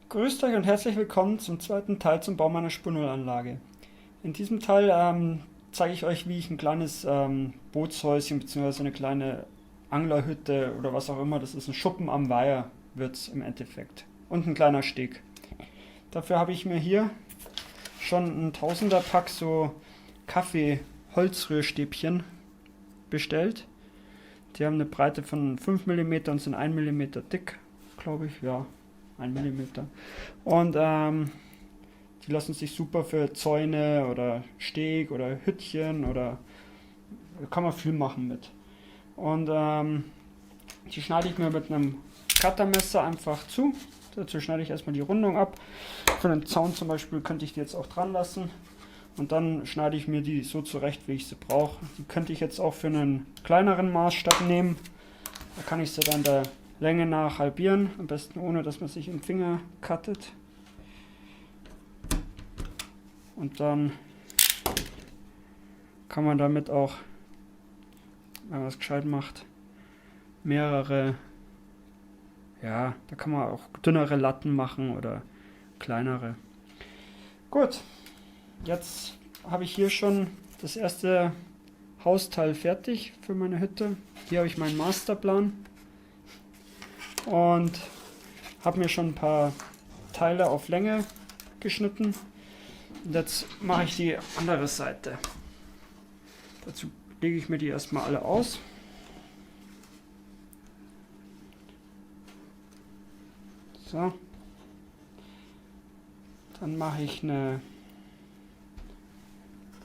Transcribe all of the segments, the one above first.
Grüßt euch und herzlich willkommen zum zweiten Teil zum Bau meiner Spur-0-Anlage. In diesem Teil zeige ich euch, wie ich ein kleines Bootshäuschen bzw. eine kleine Anglerhütte oder was auch immer, das ist ein Schuppen am Weiher, wird es im Endeffekt. Und ein kleiner Steg. Dafür habe ich mir hier schon ein Tausender-Pack so Kaffee-Holzrührstäbchen bestellt. Die haben eine Breite von 5 mm und sind 1 mm dick, glaube ich, ja. 1 Millimeter. Und die lassen sich super für Zäune oder Steg oder Hüttchen oder kann man viel machen mit. Und die schneide ich mir mit einem Cuttermesser einfach zu. Dazu schneide ich erstmal die Rundung ab. Für den Zaun zum Beispiel könnte ich die jetzt auch dran lassen. Und dann schneide ich mir die so zurecht, wie ich sie brauche. Die könnte ich jetzt auch für einen kleineren Maßstab nehmen. Da kann ich sie dann der Länge nach halbieren, am besten ohne, dass man sich im Finger cuttet. Und dann kann man damit auch, wenn man es gescheit macht, mehrere, ja, da kann man auch dünnere Latten machen oder kleinere. Gut, jetzt habe ich hier schon das erste Hausteil fertig für meine Hütte. Hier habe ich meinen Masterplan. Und habe mir schon ein paar Teile auf Länge geschnitten. Und jetzt mache ich die andere Seite. Dazu lege ich mir die erstmal alle aus. So. Dann mache ich mir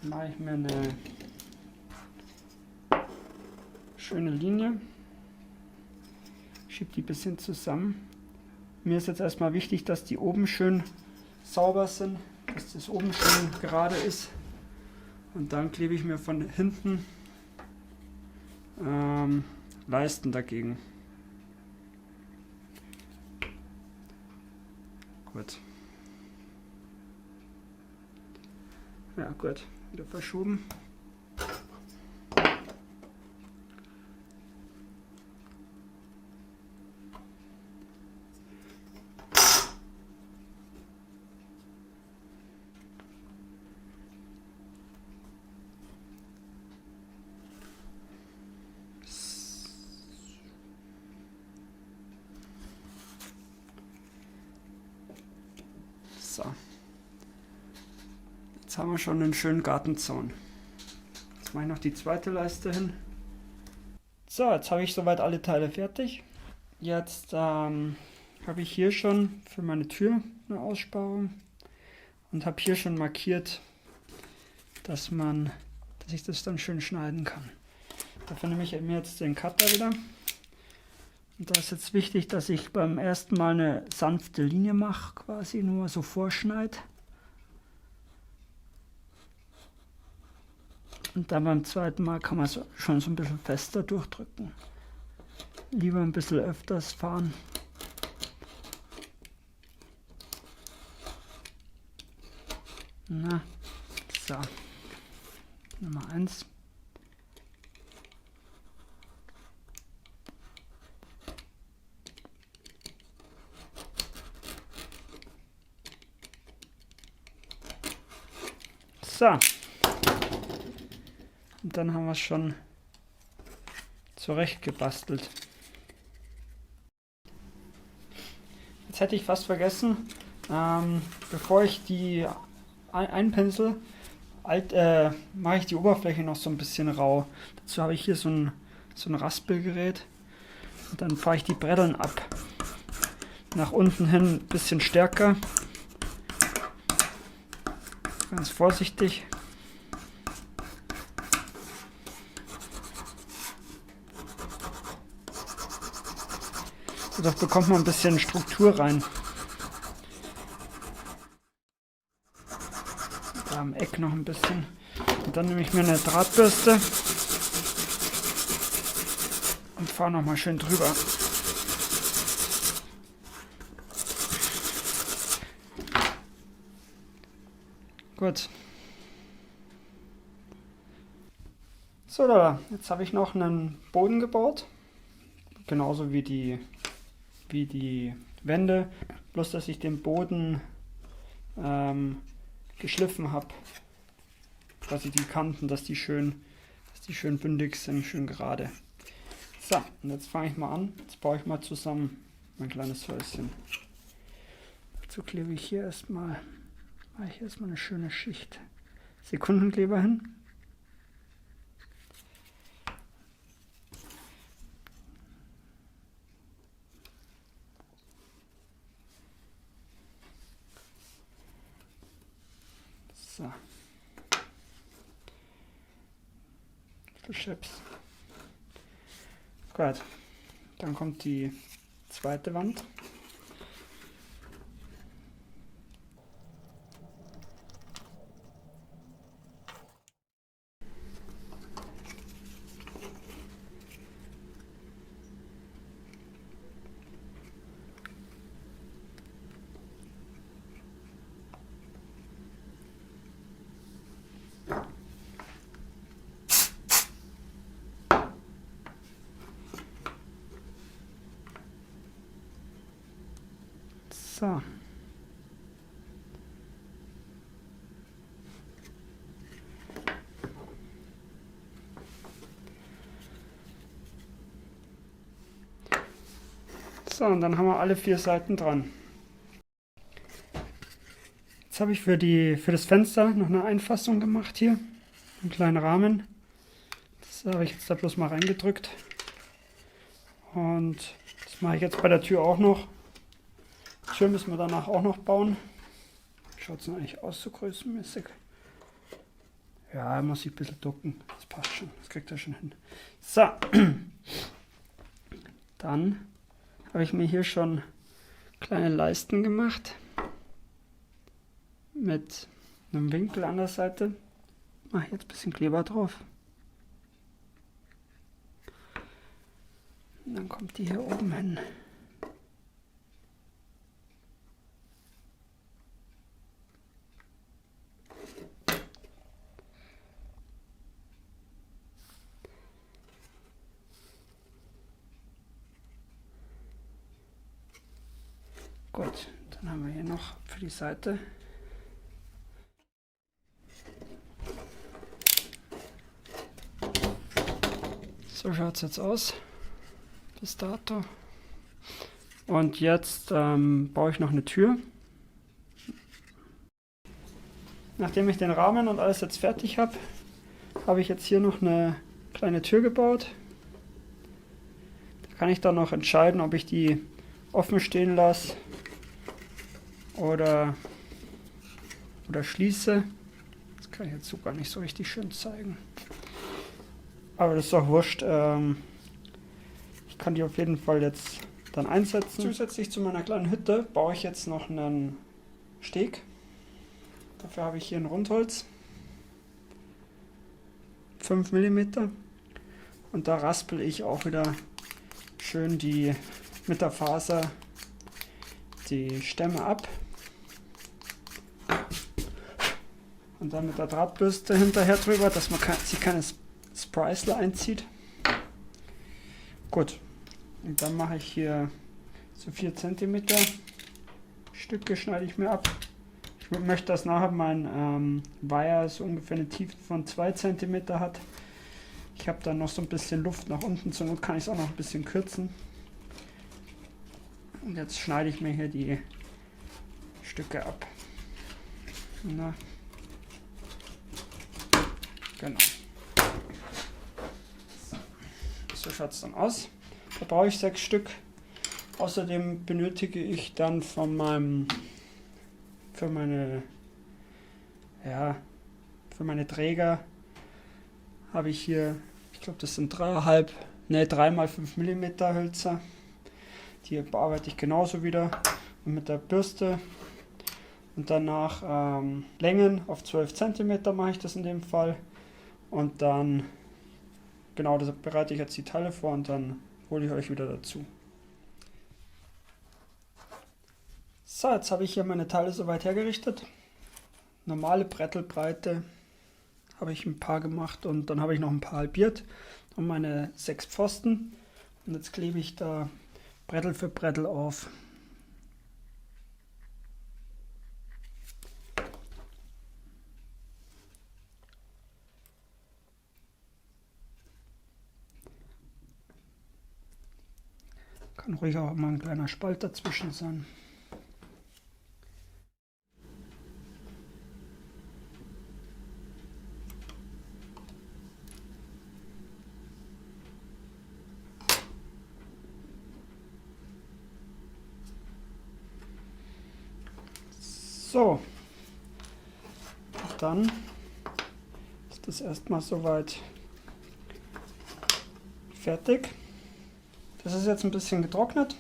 eine schöne Linie. Schiebe die ein bisschen zusammen. Mir ist jetzt erstmal wichtig, dass die oben schön sauber sind, dass das oben schön gerade ist. Und dann klebe ich mir von hinten Leisten dagegen. Gut. Ja, gut. Wieder verschoben. So. Jetzt haben wir schon einen schönen Gartenzaun. Jetzt mache ich noch die zweite Leiste hin. So, jetzt habe ich soweit alle Teile fertig. Jetzt habe ich hier schon für meine Tür eine Aussparung und habe hier schon markiert, dass ich das dann schön schneiden kann. Dafür nehme ich mir jetzt den Cutter wieder. Und da ist jetzt wichtig, dass ich beim ersten Mal eine sanfte Linie mache, quasi nur so vorschneide. Und dann beim zweiten Mal kann man es schon so ein bisschen fester durchdrücken. Lieber ein bisschen öfters fahren. Na, so. Nummer 1. So. Und dann haben wir es schon zurecht gebastelt. Jetzt hätte ich fast vergessen, bevor ich die einpinsel, mache ich die Oberfläche noch so ein bisschen rau. Dazu habe ich hier so ein Raspelgerät. Und dann fahre ich die Bretteln ab. Nach unten hin ein bisschen stärker. Ganz vorsichtig. Dadurch bekommt man ein bisschen Struktur rein. Da am Eck noch ein bisschen. Und dann nehme ich mir eine Drahtbürste und fahre nochmal schön drüber. Gut. So, jetzt habe ich noch einen Boden gebaut. Genauso wie die Wände. bloß dass ich den Boden geschliffen habe. Quasi die Kanten, dass die schön bündig sind, schön gerade. So, und jetzt fange ich mal an. Jetzt baue ich mal zusammen mein kleines Häuschen. Dazu klebe ich hier erstmal, mache ich erstmal eine schöne Schicht Sekundenkleber hin. So. Chips. Gut. Dann kommt die zweite Wand. So. So, und dann haben wir alle 4 Seiten dran. Jetzt habe ich für das Fenster noch eine Einfassung gemacht hier. Einen kleinen Rahmen. Das habe ich jetzt da bloß mal reingedrückt. Und das mache ich jetzt bei der Tür auch noch. Die Tür müssen wir danach auch noch bauen. Schaut es denn eigentlich aus, so größenmäßig? Ja, er muss sich ein bisschen ducken. Das passt schon. Das kriegt er schon hin. So. Dann habe ich mir hier schon kleine Leisten gemacht. Mit einem Winkel an der Seite. Mache jetzt ein bisschen Kleber drauf. Und dann kommt die hier oben hin. Gut, dann haben wir hier noch für die Seite so schaut es jetzt aus bis dato. Und jetzt baue ich noch eine Tür. Nachdem ich den Rahmen und alles jetzt fertig habe, habe ich jetzt hier noch eine kleine Tür gebaut. Da kann ich dann noch entscheiden, ob ich die offen stehen lasse oder schließe. Das kann ich jetzt so gar nicht so richtig schön zeigen. Aber das ist auch wurscht. Ich kann die auf jeden Fall jetzt dann einsetzen. Zusätzlich zu meiner kleinen Hütte baue ich jetzt noch einen Steg. Dafür habe ich hier ein Rundholz. 5 mm. Und da raspel ich auch wieder schön mit der Faser die Stämme ab. Und dann mit der Drahtbürste hinterher drüber, dass man sich keine Spreisler einzieht. Gut. Und dann mache ich hier so 4 cm Stücke, schneide ich mir ab. Ich möchte, dass nachher mein Wire so ungefähr eine Tiefe von 2 cm hat. Ich habe dann noch so ein bisschen Luft nach unten, zur Not kann ich es auch noch ein bisschen kürzen. Und jetzt schneide ich mir hier die Stücke ab. Na. Genau. So schaut es dann aus. Da brauche ich 6 Stück. Außerdem benötige ich dann für meine Träger habe ich hier, ich glaube das sind 3 x 5 mm Hölzer. Die bearbeite ich genauso wieder und mit der Bürste. Und danach Längen auf 12 cm mache ich das in dem Fall. Und dann, genau, das bereite ich jetzt die Teile vor und dann hole ich euch wieder dazu. So, jetzt habe ich hier meine Teile soweit hergerichtet. Normale Brettelbreite habe ich ein paar gemacht und dann habe ich noch ein paar halbiert und meine 6 Pfosten. Und jetzt klebe ich da Brettel für Brettel auf. Kann ruhig auch mal ein kleiner Spalt dazwischen sein. So, dann ist das erstmal soweit fertig. Das ist jetzt ein bisschen getrocknet.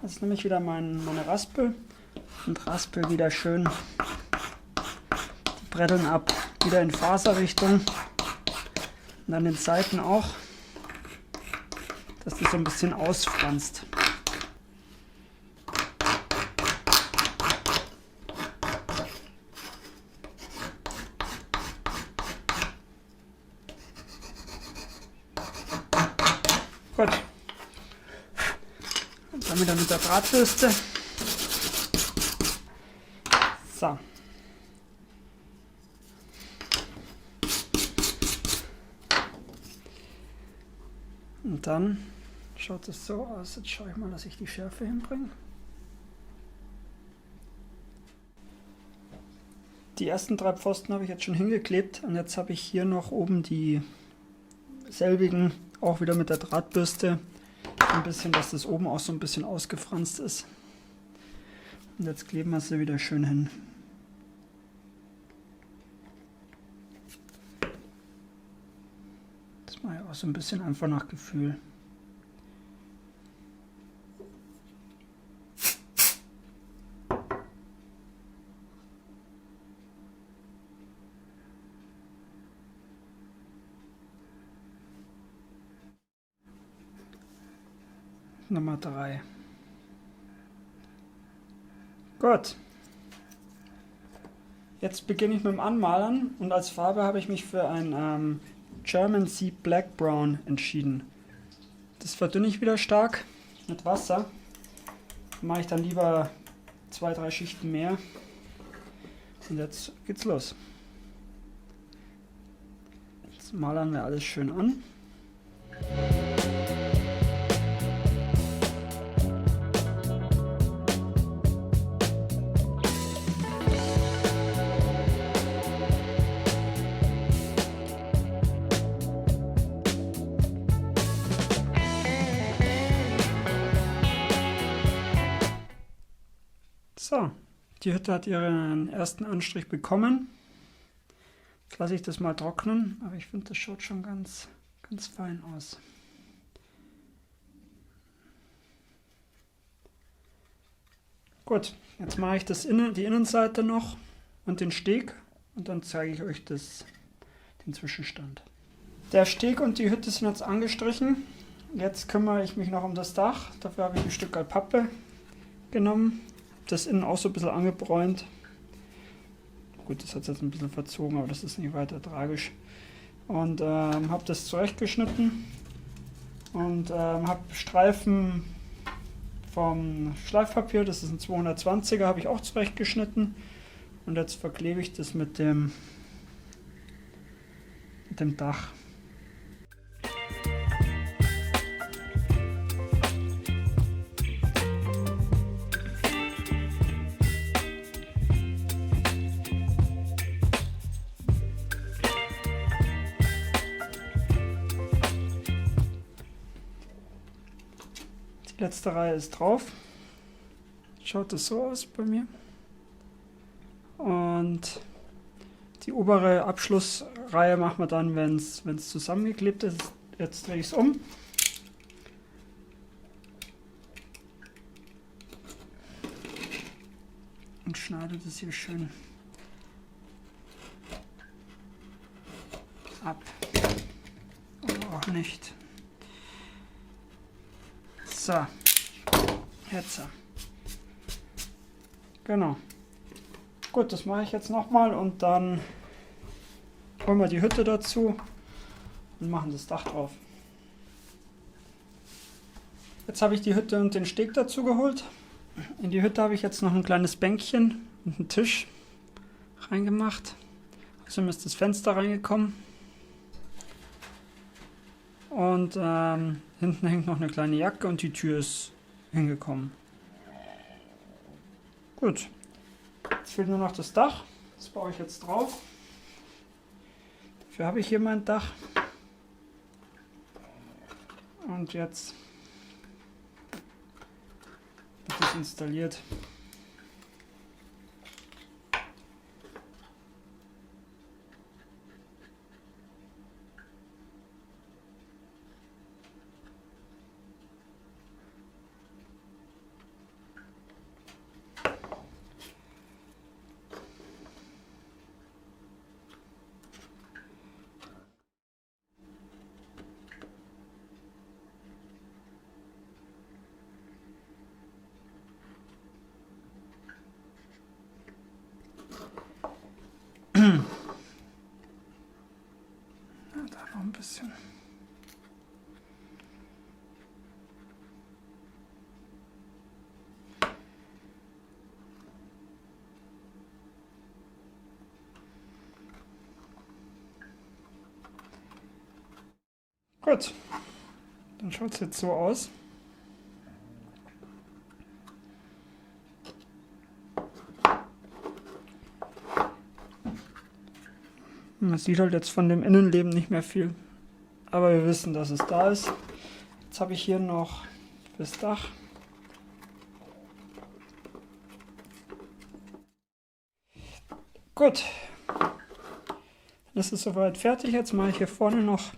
Jetzt nehme ich wieder meine Raspel und raspel wieder schön die Bretteln ab, wieder in Faserrichtung und an den Seiten auch, dass die so ein bisschen ausfranst. Gut. Und dann wieder mit der Drahtbürste. So. Und dann schaut es so aus. Jetzt schaue ich mal, dass ich die Schärfe hinbringe. Die ersten 3 Pfosten habe ich jetzt schon hingeklebt und jetzt habe ich hier noch oben die selbigen, auch wieder mit der Drahtbürste, ein bisschen, dass das oben auch so ein bisschen ausgefranst ist. Und jetzt kleben wir sie wieder schön hin. Das mache ich auch so ein bisschen einfach nach Gefühl. Nummer 3. Gut. Jetzt beginne ich mit dem Anmalern und als Farbe habe ich mich für ein German Sea Black Brown entschieden. Das verdünne ich wieder stark mit Wasser. Da mache ich dann lieber 2-3 Schichten mehr. Und jetzt geht's los. Jetzt malern wir alles schön an. So, die Hütte hat ihren ersten Anstrich bekommen. Jetzt lasse ich das mal trocknen, aber ich finde, das schaut schon ganz fein aus. Gut, jetzt mache ich die Innenseite noch und den Steg und dann zeige ich euch den Zwischenstand. Der Steg und die Hütte sind jetzt angestrichen. Jetzt kümmere ich mich noch um das Dach. Dafür habe ich ein Stück Pappe genommen. Das innen auch so ein bisschen angebräunt. Gut, das hat es jetzt ein bisschen verzogen, aber das ist nicht weiter tragisch. Und habe das zurechtgeschnitten und habe Streifen vom Schleifpapier, das ist ein 220er, habe ich auch zurechtgeschnitten. Und jetzt verklebe ich das mit dem Dach. Die letzte Reihe ist drauf. Schaut das so aus bei mir. Und die obere Abschlussreihe machen wir dann, wenn es zusammengeklebt ist. Jetzt drehe ich es um. Und schneide das hier schön ab. Oder auch nicht. So, jetzt. Genau. Gut, das mache ich jetzt nochmal und dann holen wir die Hütte dazu und machen das Dach drauf. Jetzt habe ich die Hütte und den Steg dazu geholt. In die Hütte habe ich jetzt noch ein kleines Bänkchen und einen Tisch reingemacht. Außerdem ist das Fenster reingekommen. Und hinten hängt noch eine kleine Jacke und die Tür ist hingekommen. Gut, jetzt fehlt nur noch das Dach. Das baue ich jetzt drauf. Dafür habe ich hier mein Dach. Und jetzt wird es installiert. Da noch ein bisschen. Gut, dann schaut es jetzt so aus. Man sieht halt jetzt von dem Innenleben nicht mehr viel, aber wir wissen, dass es da ist. Jetzt habe ich hier noch das Dach. Gut, das ist soweit fertig. Jetzt mache ich hier vorne noch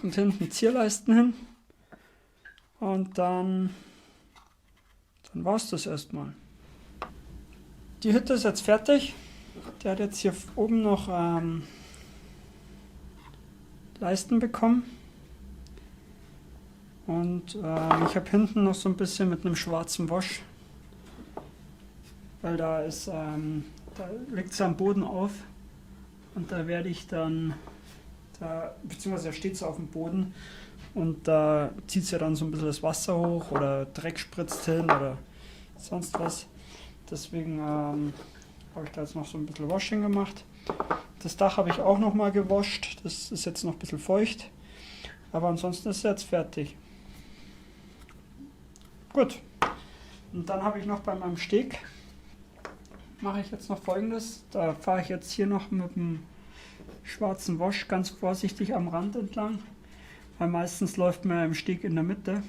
und hinten Zierleisten hin und dann war es das erstmal. Die Hütte ist jetzt fertig. Der hat jetzt hier oben noch Leisten bekommen. Und ich habe hinten noch so ein bisschen mit einem schwarzen Wasch, weil da liegt es am Boden auf und da werde ich dann, beziehungsweise er steht so auf dem Boden und da zieht es ja dann so ein bisschen das Wasser hoch oder Dreck spritzt hin oder sonst was. Deswegen habe ich da jetzt noch so ein bisschen Washing gemacht. Das Dach habe ich auch noch mal gewascht. Das ist jetzt noch ein bisschen feucht. Aber ansonsten ist es jetzt fertig. Gut. Und dann habe ich noch bei meinem Steg, mache ich jetzt noch Folgendes. Da fahre ich jetzt hier noch mit dem schwarzen Wasch ganz vorsichtig am Rand entlang. Weil meistens läuft man im Steg in der Mitte.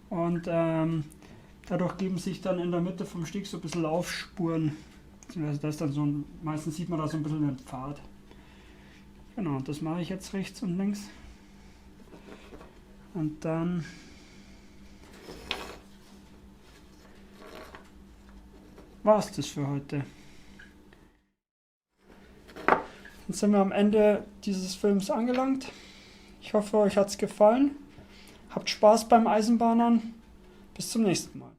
Und dadurch geben sich dann in der Mitte vom Steg so ein bisschen Laufspuren. Also das ist dann so meistens sieht man da so ein bisschen den Pfad. Genau, und das mache ich jetzt rechts und links. Und dann war es das für heute. Jetzt sind wir am Ende dieses Films angelangt. Ich hoffe, euch hat es gefallen. Habt Spaß beim Eisenbahnern. Bis zum nächsten Mal.